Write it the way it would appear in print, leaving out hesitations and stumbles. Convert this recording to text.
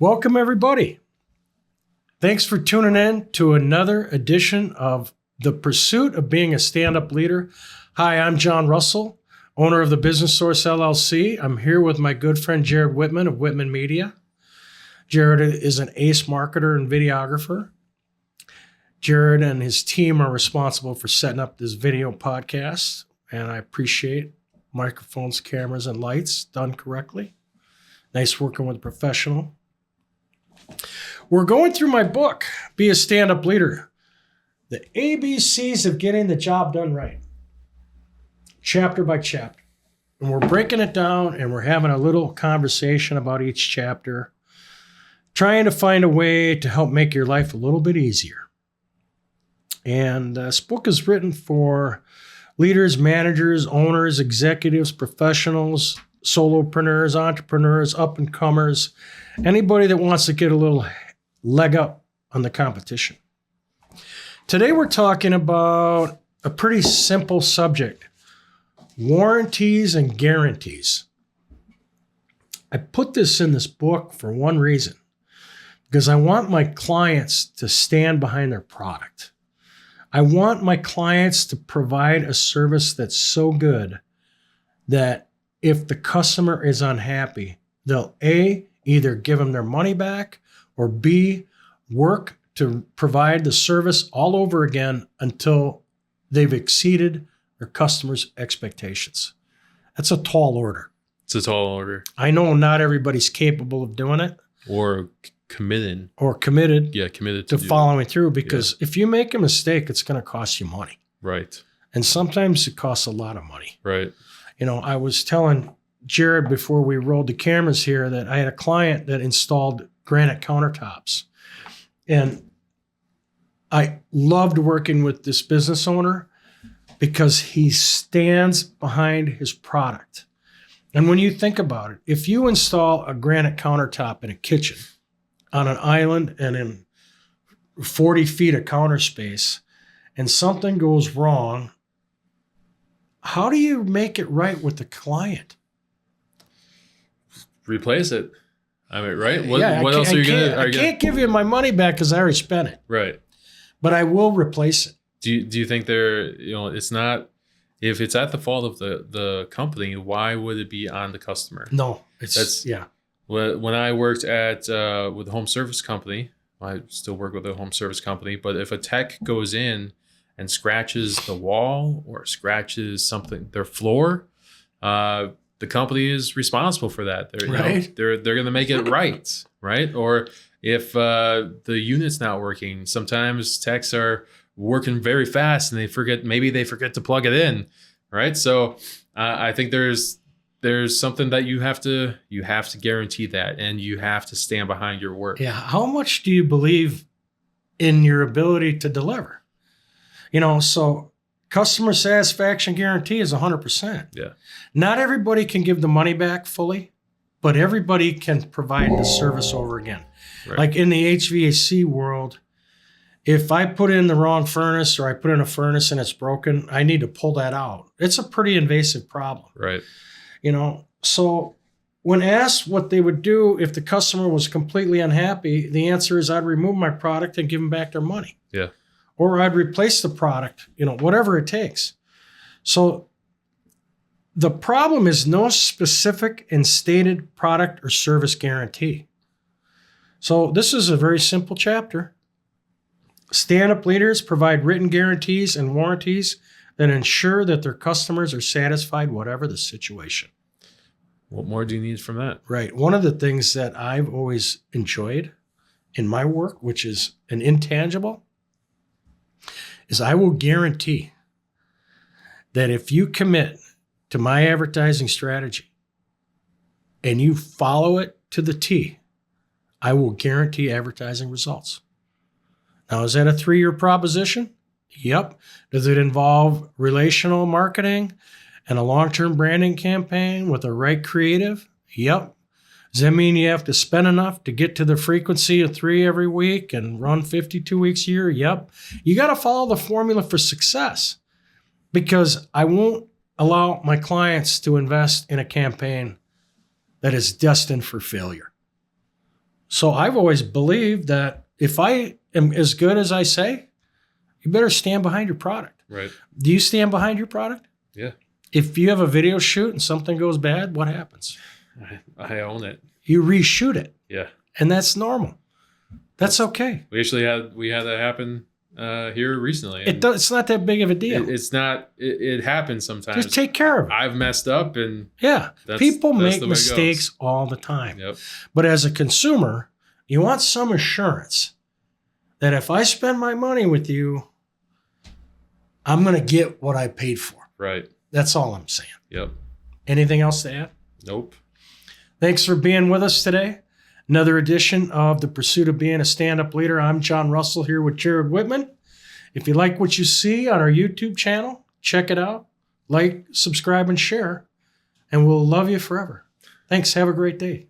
Welcome, everybody. Thanks for tuning in to another edition of The Pursuit of Being a Stand-Up Leader. Hi, I'm John Russell, owner of the Business Source LLC. I'm here with my good friend Jared Wittman of Wittman Media. Jared is an ace marketer and videographer. Jared and his team are responsible for setting up this video podcast, and I appreciate microphones, cameras, and lights done correctly. Nice working with a professional. We're going through my book, Be a Stand-Up Leader, the ABCs of getting the job done right, chapter by chapter. And we're breaking it down and we're having a little conversation about each chapter, trying to find a way to help make your life a little bit easier. And this book is written for leaders, managers, owners, executives, professionals, solopreneurs, entrepreneurs, up-and-comers, anybody that wants to get a little leg up on the competition. Today we're talking about a pretty simple subject, warranties and guarantees. I put this in this book for one reason, because I want my clients to stand behind their product. I want my clients to provide a service that's so good that if the customer is unhappy, they'll A, either give them their money back, or B, work to provide the service all over again until they've exceeded their customers' expectations. That's a tall order. It's a tall order. I know not everybody's capable of doing it. Or committed. Yeah, committed to following through, because if you make a mistake, it's going to cost you money. Right. And sometimes it costs a lot of money. Right. You know, I was telling Jared before we rolled the cameras here that I had a client that installed granite countertops. And I loved working with this business owner because he stands behind his product. And when you think about it, if you install a granite countertop in a kitchen on an island and in 40 feet of counter space and something goes wrong, how do you make it right with the client? Replace it. I mean, right? What else are you going to... I can't give you my money back because I already spent it. Right. But I will replace it. Do you think it's not... If it's at the fault of the company, why would it be on the customer? No. When I worked with a home service company, I still work with a home service company, but if a tech goes in and scratches the wall or scratches their floor, the company is responsible for that. They're going to make it right, right? Or if the unit's not working, sometimes techs are working very fast and they forget to plug it in, right? So I think there's something that you have to guarantee that, and you have to stand behind your work. Yeah. How much do you believe in your ability to deliver? So customer satisfaction guarantee is 100%. Yeah. Not everybody can give the money back fully, but everybody can provide the service over again. Right. Like in the HVAC world, if I put in the wrong furnace or I put in a furnace and it's broken, I need to pull that out. It's a pretty invasive problem. Right. So when asked what they would do if the customer was completely unhappy, the answer is I'd remove my product and give them back their money. Yeah. Or I'd replace the product, whatever it takes. So the problem is no specific and stated product or service guarantee. So this is a very simple chapter. Stand-up leaders provide written guarantees and warranties that ensure that their customers are satisfied, whatever the situation. What more do you need from that? Right. One of the things that I've always enjoyed in my work, which is an intangible, is I will guarantee that if you commit to my advertising strategy and you follow it to the T, I will guarantee advertising results. Now, is that a 3-year proposition? Yep. Does it involve relational marketing and a long-term branding campaign with the right creative? Yep. Does that mean you have to spend enough to get to the frequency of 3 every week and run 52 weeks a year? Yep. You got to follow the formula for success, because I won't allow my clients to invest in a campaign that is destined for failure. So I've always believed that if I am as good as I say, you better stand behind your product. Right. Do you stand behind your product? Yeah. If you have a video shoot and something goes bad, what happens? I own it. You reshoot it. Yeah. And that's normal. That's okay. We actually had that happen here recently. It's not that big of a deal. It's not. It happens sometimes. Just take care of it. I've messed up, and People that's make the way it mistakes goes. all the time. Yep. But as a consumer, you want some assurance that if I spend my money with you, I'm going to get what I paid for. Right. That's all I'm saying. Yep. Anything else to add? Nope. Thanks for being with us today. Another edition of The Pursuit of Being a Stand-Up Leader. I'm John Russell here with Jared Wittman. If you like what you see on our YouTube channel, check it out. Like, subscribe, and share. And we'll love you forever. Thanks. Have a great day.